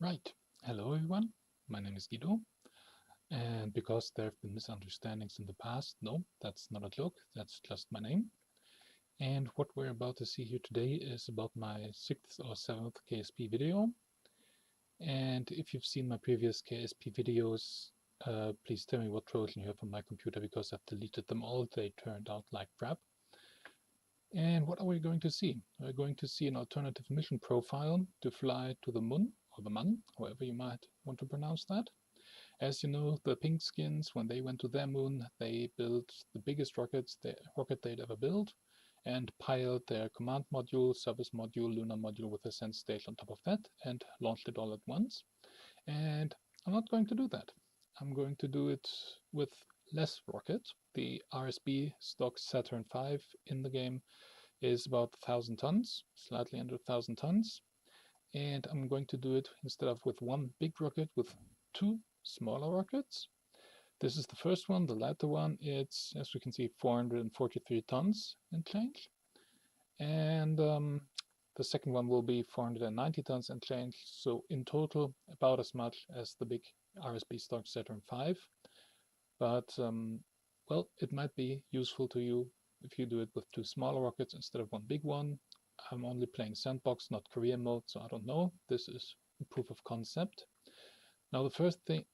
Right. Hello, everyone. My name is Guido. And because there have been misunderstandings in the past, no, that's not a joke. That's just my name. And what we're about to see here today is about my 6th or 7th KSP video. And if you've seen my previous KSP videos, please tell me what Trojan you have on my computer because I've deleted them all. They turned out like crap. And what are we going to see? We're going to see an alternative mission profile to fly to the moon, or the Mun, however you might want to pronounce that. As you know, the pink skins, when they went to their moon, they built the biggest rocket they'd ever built and piled their command module, service module, lunar module with a sense stage on top of that and launched it all at once. And I'm not going to do that. I'm going to do it with less rocket. The RSB stock Saturn V in the game is about 1,000 tons, slightly under 1,000 tons. And I'm going to do it instead of with one big rocket with two smaller rockets. This is the first one, the lighter one. It's, as we can see, 443 tons and change. And the second one will be 490 tons and change. So in total, about as much as the big RSB stock Saturn V. But, well, it might be useful to you if you do it with two smaller rockets instead of one big one. I'm only playing sandbox, not career mode, so I don't know. This is a proof of concept. Now the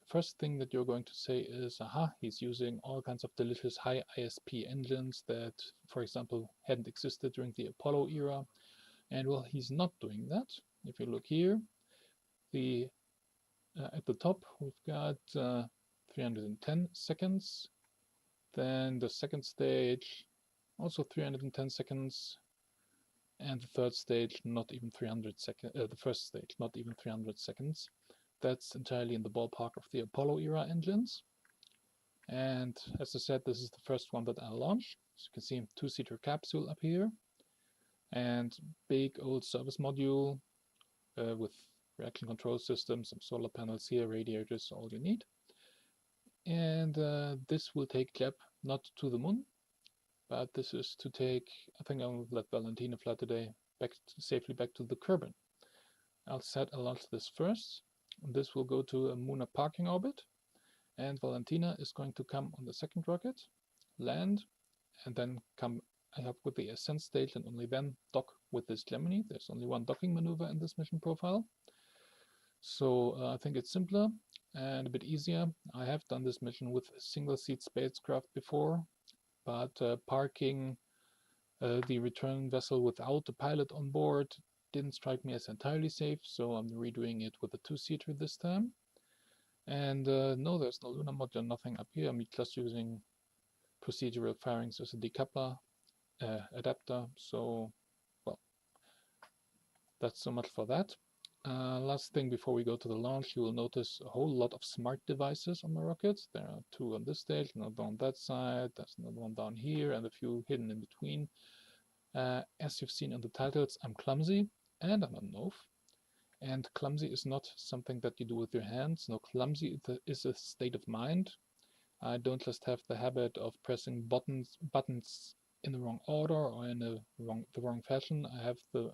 first thing that you're going to say is, aha, he's using all kinds of delicious high ISP engines that, for example, hadn't existed during the Apollo era. And well, he's not doing that. If you look here, at the top we've got 310 seconds. Then the second stage, also 310 seconds. And the third stage, not even 300 seconds. The first stage, not even 300 seconds. That's entirely in the ballpark of the Apollo era engines. And as I said, this is the first one that I launched. So you can see a two-seater capsule up here. And big old service module with reaction control system, some solar panels here, radiators, all you need. And this will take Jeb not to the moon, but this is to take, I think I'll let Valentina fly today, safely back to the Kerbin. I'll launch this first. This will go to a lunar parking orbit, and Valentina is going to come on the second rocket, land, and then come up with the ascent stage and only then dock with this Gemini. There's only one docking maneuver in this mission profile. So I think it's simpler and a bit easier. I have done this mission with a single-seat spacecraft before, but parking the return vessel without the pilot on board didn't strike me as entirely safe, so I'm redoing it with a two-seater this time. And no, there's no lunar module, nothing up here. I'm just using procedural firings as a decoupler adapter, so, well, that's so much for that. Last thing before we go to the launch, you will notice a whole lot of smart devices on my rockets. There are two on this stage, another on that side, there's another one down here, and a few hidden in between. As you've seen in the titles, I'm clumsy, and I'm a Nov. And clumsy is not something that you do with your hands. No, clumsy is a state of mind. I don't just have the habit of pressing buttons in the wrong order or in the wrong fashion. I have the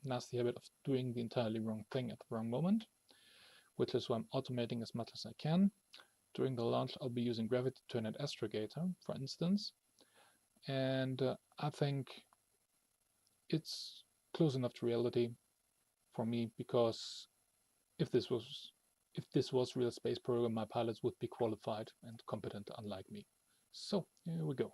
nasty habit of doing the entirely wrong thing at the wrong moment, which is why I'm automating as much as I can. During the launch, I'll be using gravity to turn an astrogator, for instance, and I think it's close enough to reality for me, because if this was real space program, my pilots would be qualified and competent, unlike me. So here we go.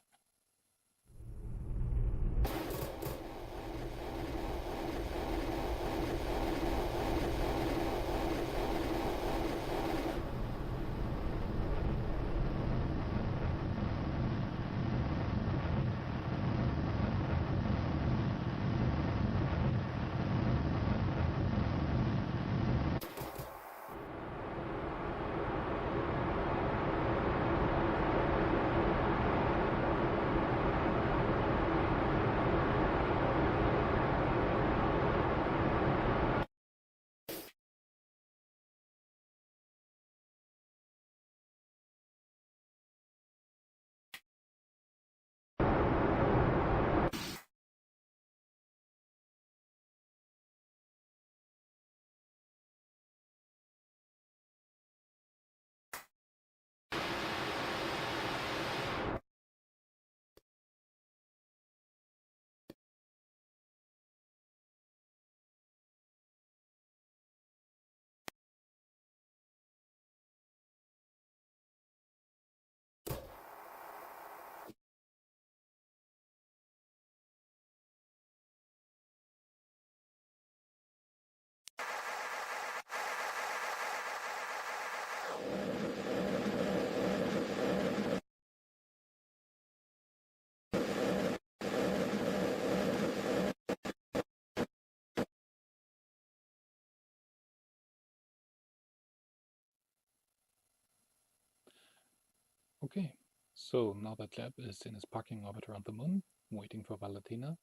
Okay, so now that Gleb is in his parking orbit around the moon, waiting for Valentina.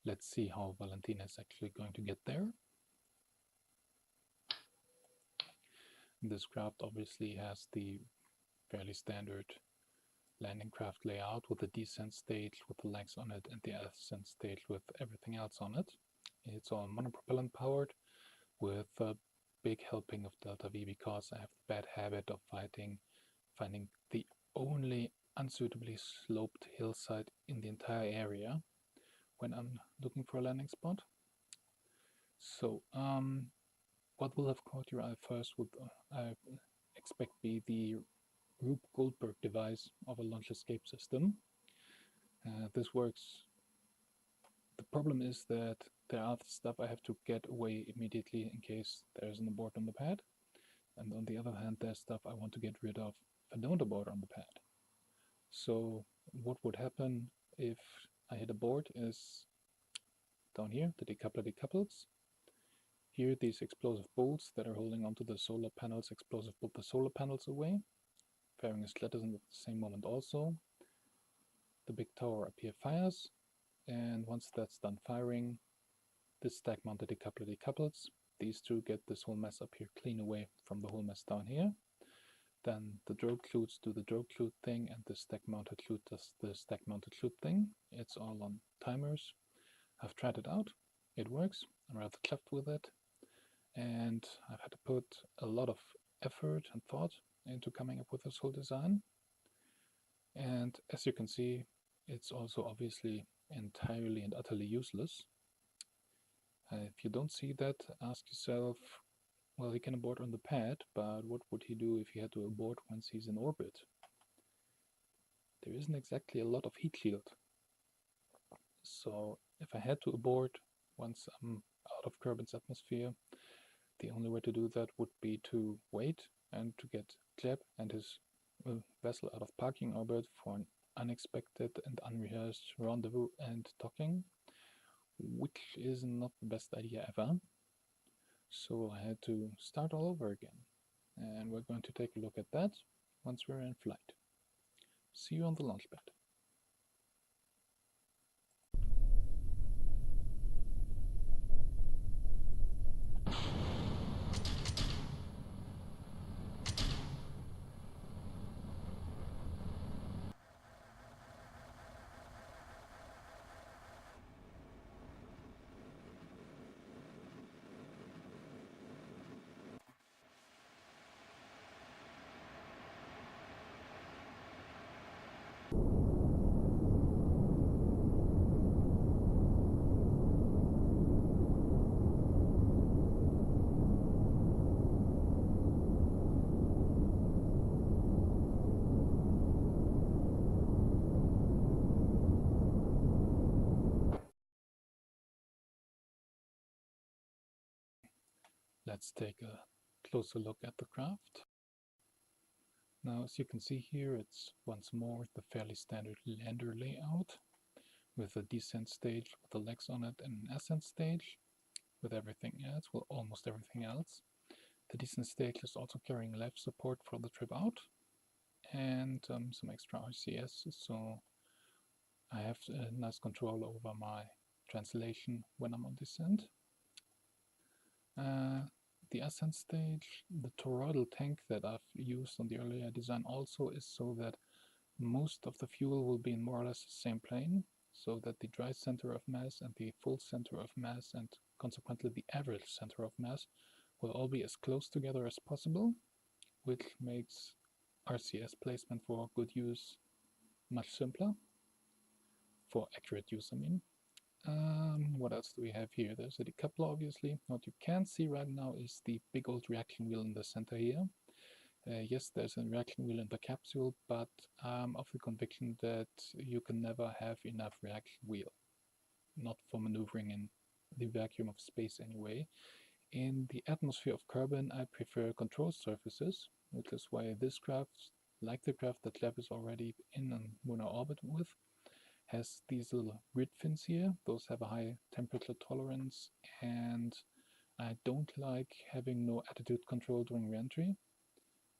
Let's see how Valentina is actually going to get there. This craft obviously has the fairly standard landing craft layout with the descent stage with the legs on it and the ascent stage with everything else on it. It's all monopropellant powered with a big helping of Delta V because I have the bad habit of finding the only unsuitably sloped hillside in the entire area when I'm looking for a landing spot. So, what will have caught your eye first would, I expect, be the Rube Goldberg device of a launch escape system. This works. The problem is that there are stuff I have to get away immediately in case there's an abort on the pad. And on the other hand, there's stuff I want to get rid of if I don't abort on the pad. So what would happen if I hit abort is down here, the decoupler decouples. Here, these explosive bolts that are holding onto the solar panels explosive bolt the solar panels away. Firing is jettison at the same moment also. The big tower up here fires, and once that's done firing, this stack mounted decoupler decouples. These two get this whole mess up here clean away from the whole mess down here. Then the drogue clutes do the drogue clute thing, and the stack mounted clute does the stack mounted clute thing. It's all on timers. I've tried it out. It works. I'm rather chuffed with it. And I've had to put a lot of effort and thought into coming up with this whole design. And as you can see, it's also obviously entirely and utterly useless. If you don't see that, ask yourself, well, he can abort on the pad, but what would he do if he had to abort once he's in orbit? There isn't exactly a lot of heat shield. So if I had to abort once I'm out of Kerbin's atmosphere, the only way to do that would be to wait and to get Gleb and his vessel out of parking orbit for an unexpected and unrehearsed rendezvous and docking, which is not the best idea ever. So I had to start all over again, and we're going to take a look at that once we're in flight. See you on the launch pad. Let's take a closer look at the craft. Now, as you can see here, it's once more the fairly standard lander layout with a descent stage with the legs on it and an ascent stage with everything else, well, almost everything else. The descent stage is also carrying life support for the trip out and some extra RCS, so I have nice control over my translation when I'm on descent. The ascent stage, the toroidal tank that I've used on the earlier design also is so that most of the fuel will be in more or less the same plane, so that the dry center of mass and the full center of mass and consequently the average center of mass will all be as close together as possible, which makes RCS placement for good use much simpler. For accurate use, I mean. What else do we have here? There's a decoupler, obviously. What you can't see right now is the big old reaction wheel in the center here. Yes, there's a reaction wheel in the capsule, but I'm of the conviction that you can never have enough reaction wheel. Not for maneuvering in the vacuum of space anyway. In the atmosphere of Kerbin, I prefer control surfaces, which is why this craft, like the craft that Gleb is already in a lunar orbit with, has these little grid fins here. Those have a high temperature tolerance, and I don't like having no attitude control during re-entry.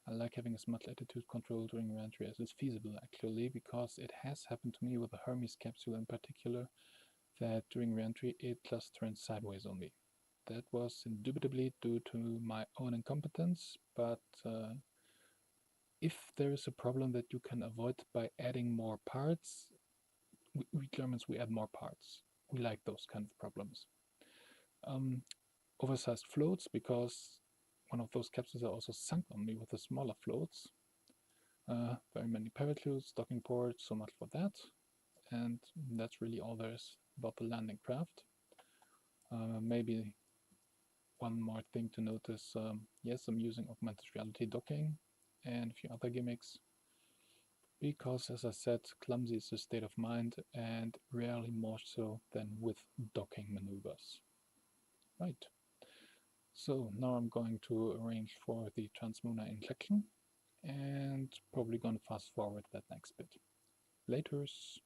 I like having as much attitude control during re-entry as is feasible, actually, because it has happened to me with the Hermes capsule in particular, that during re-entry it just turns sideways on me. That was indubitably due to my own incompetence, but if there is a problem that you can avoid by adding more parts, we Germans, we add more parts. We like those kind of problems. Oversized floats, because one of those capsules are also sunk on me with the smaller floats. Very many parachutes, docking ports, so much for that. And that's really all there is about the landing craft. Maybe one more thing to notice, yes, I'm using augmented reality docking and a few other gimmicks, because as I said, clumsy is a state of mind and rarely more so than with docking maneuvers. Right. So now I'm going to arrange for the translunar injection and probably going to fast forward that next bit. Laters.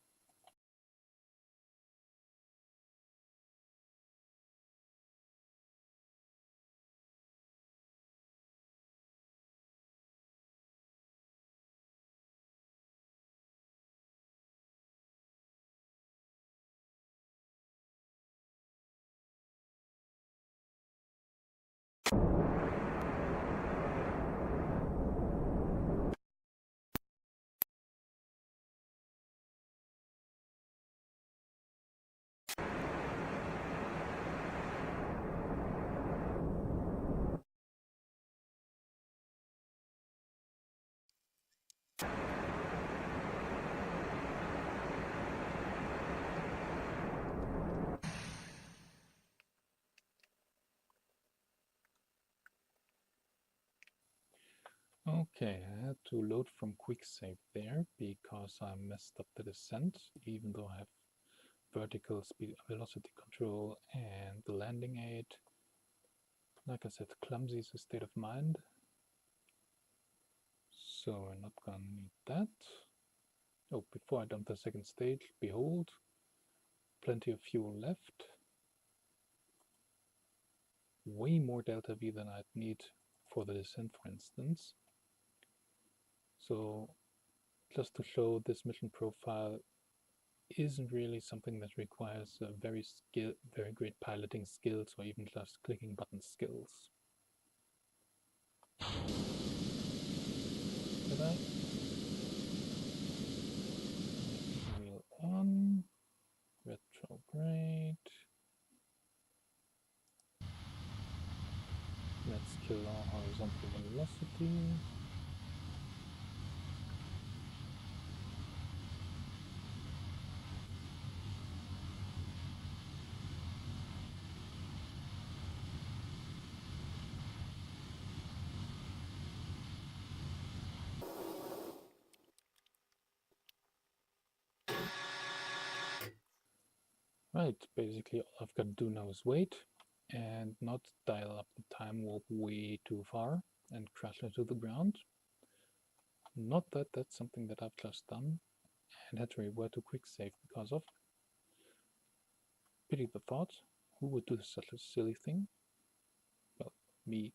Okay, I had to load from quick save there because I messed up the descent, even though I have vertical speed velocity control and the landing aid. Like I said, clumsy is a state of mind, so we're not gonna need that. Oh, before I dump the second stage, behold, plenty of fuel left. Way more delta V than I'd need for the descent, for instance. So just to show, this mission profile isn't really something that requires very great piloting skills or even just clicking button skills. Did I? Wheel on, retrograde. Let's kill our horizontal velocity. Right, basically all I've got to do now is wait and not dial up the time warp way too far and crash into the ground. Not that that's something that I've just done and had to revert to quick save because of. Pity the thought, who would do such a silly thing? Well, me.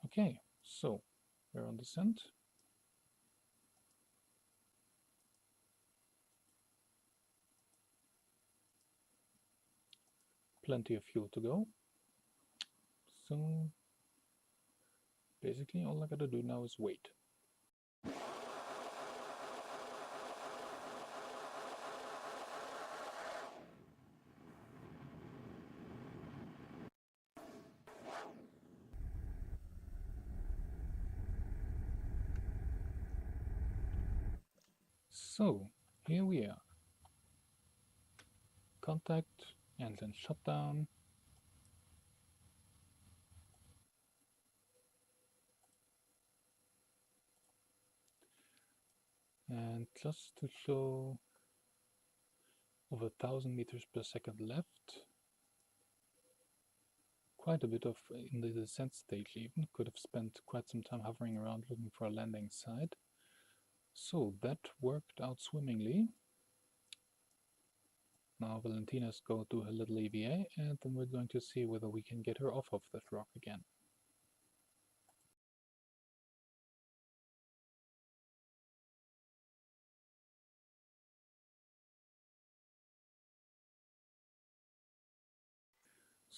Okay, so we're on descent. Plenty of fuel to go. So basically all I gotta do now is wait. So here we are. Contact, engine shutdown. And just to show, over 1000 meters per second left. Quite a bit of in the descent stage even. Could have spent quite some time hovering around looking for a landing site. So that worked out swimmingly. Now Valentina's go do her little EVA and then we're going to see whether we can get her off of that rock again.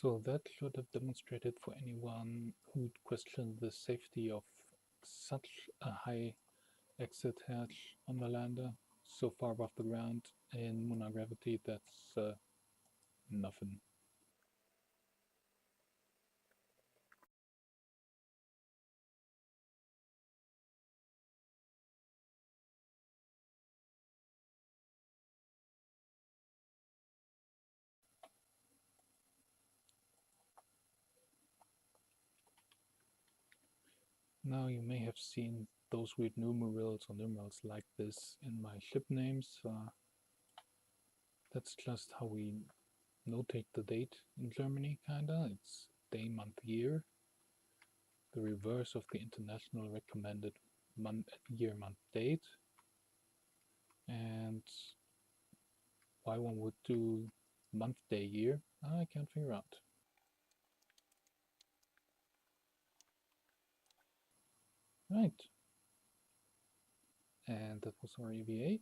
So that should have demonstrated for anyone who'd questioned the safety of such a high exit hatch on the lander, so far above the ground in lunar gravity. That's nothing. Now you may have seen those weird numerals or numerals like this in my ship names. That's just how we notate the date in Germany, kinda. It's day, month, year. The reverse of the international recommended year, month, date. And why one would do month, day, year, I can't figure out. Right. And that was our EVA.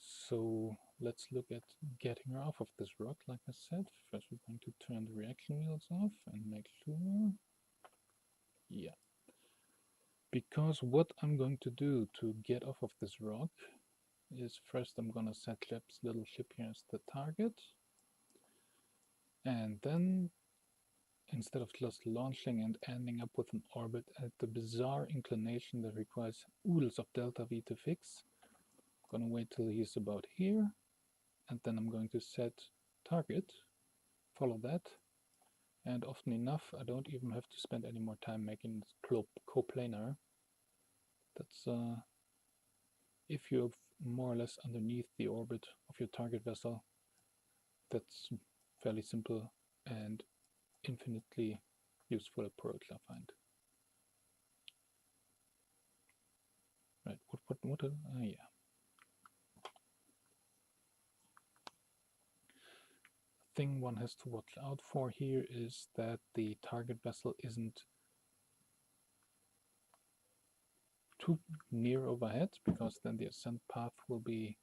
So let's look at getting her off of this rock, like I said. First we're going to turn the reaction wheels off and make sure... Yeah. Because what I'm going to do to get off of this rock is first I'm going to set Jeb's little ship here as the target. And then, instead of just launching and ending up with an orbit at the bizarre inclination that requires oodles of delta V to fix, I'm going to wait till he's about here, and then I'm going to set target, follow that, and often enough I don't even have to spend any more time making it coplanar. That's if you're more or less underneath the orbit of your target vessel, that's fairly simple and infinitely useful approach, I find. Right, what yeah. Thing one has to watch out for here is that the target vessel isn't too near overhead, because then the ascent path will be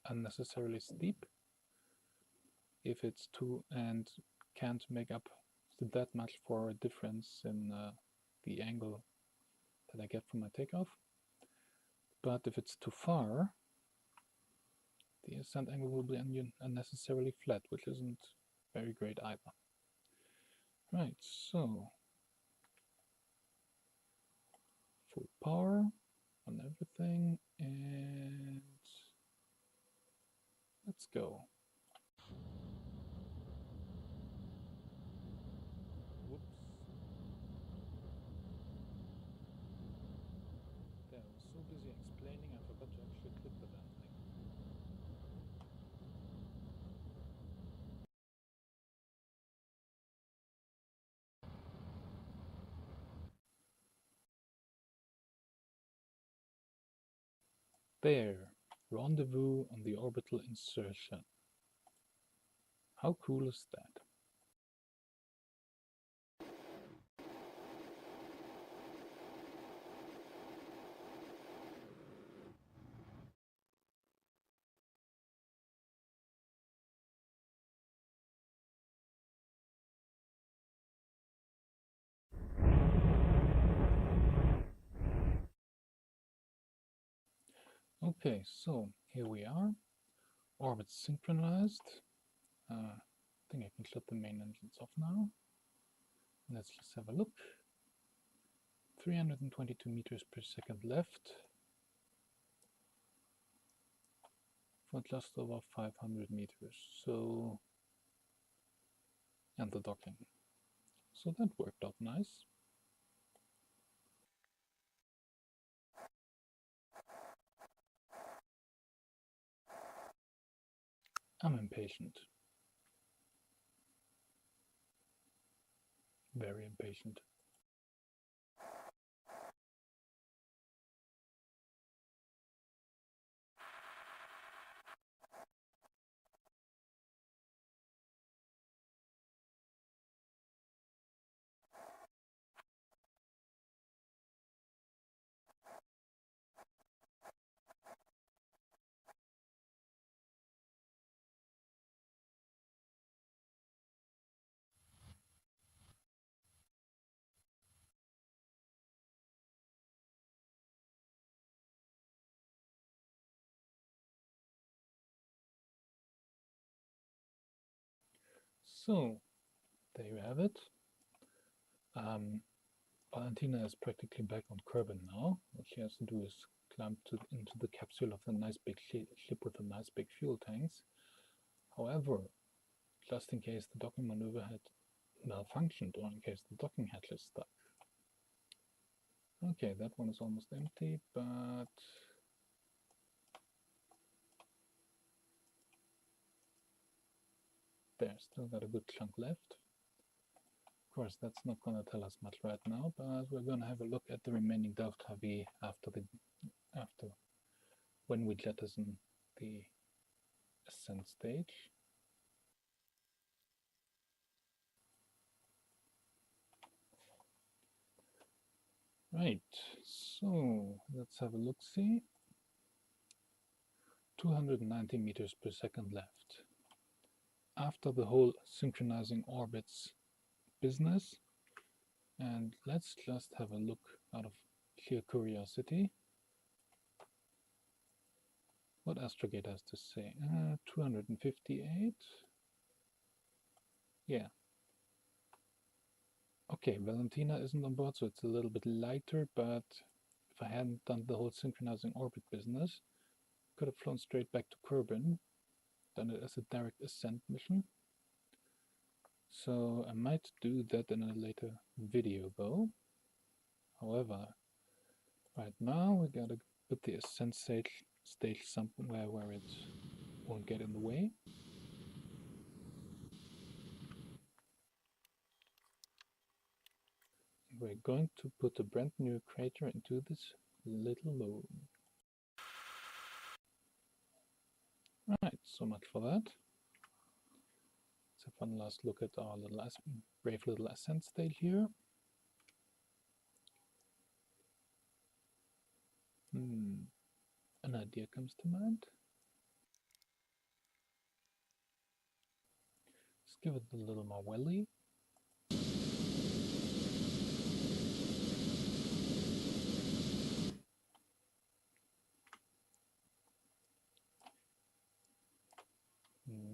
unnecessarily steep. If it's too, and can't make up that much for a difference in the angle that I get from my takeoff. But if it's too far, the ascent angle will be unnecessarily flat, which isn't very great either. Right, so full power on everything, and let's go. Whoops. There, I was so busy explaining I forgot to actually click the damn thing. There, rendezvous on the orbital insertion. How cool is that? Okay, so here we are. Orbit synchronized. I think I can shut the main engines off now. Let's just have a look. 322 meters per second left for just over 500 meters. So, and the docking. So that worked out nice. I'm impatient. Very impatient. So, there you have it. Valentina is practically back on Kerbin now. What she has to do is climb into the capsule of the nice big ship with the nice big fuel tanks. However, just in case the docking maneuver had malfunctioned or in case the docking hatch is stuck. Okay, that one is almost empty, but there, still got a good chunk left. Of course, that's not going to tell us much right now, but we're going to have a look at the remaining Delta V after when we jettison the ascent stage. Right, so let's have a look-see. 290 meters per second left. After the whole synchronizing orbits business, and let's just have a look out of sheer curiosity what Astrogate has to say. 258. Yeah. Okay, Valentina isn't on board, so it's a little bit lighter, but if I hadn't done the whole synchronizing orbit business, could have flown straight back to Kerbin, done it as a direct ascent mission. So I might do that in a later video though. However, right now we gotta put the ascent stage somewhere where it won't get in the way. We're going to put a brand new crater into this little moon. Right, so much for that. Let's have one last look at our brave little ascent stage here. An idea comes to mind. Let's give it a little more welly.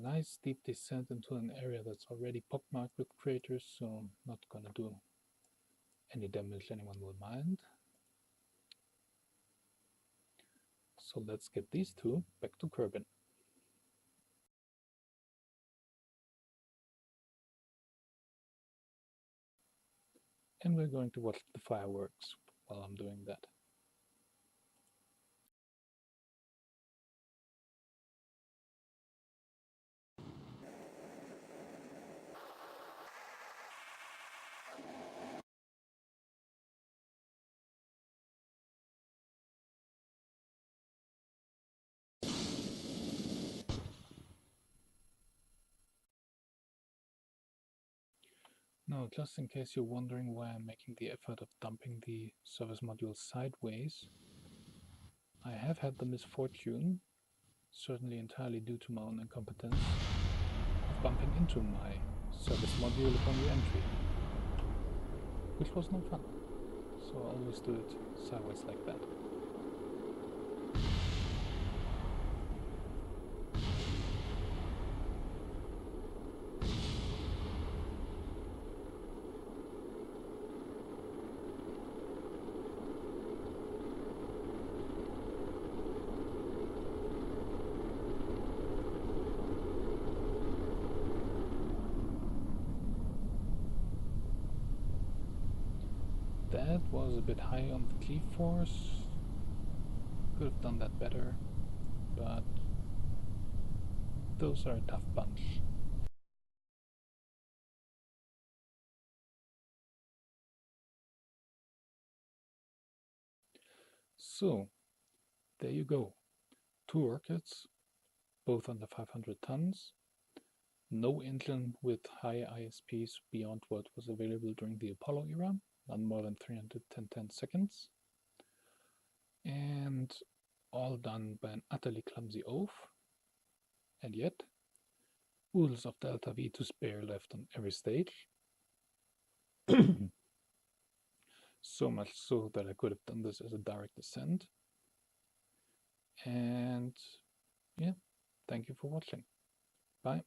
Nice steep descent into an area that's already pockmarked with craters, so not gonna do any damage anyone will mind. So let's get these two back to Kerbin. And we're going to watch the fireworks while I'm doing that. Now, just in case you're wondering why I'm making the effort of dumping the service module sideways, I have had the misfortune, certainly entirely due to my own incompetence, of bumping into my service module upon re-entry, which was no fun. So I always do it sideways like that. That was a bit high on the G-force. Could have done that better, but those are a tough bunch. So, there you go. 2 rockets, both under 500 tons. No engine with high ISPs beyond what was available during the Apollo era, none more than 310 seconds. And all done by an utterly clumsy oaf. And yet, oodles of Delta V to spare left on every stage. So much so that I could have done this as a direct ascent. And yeah, thank you for watching. Bye.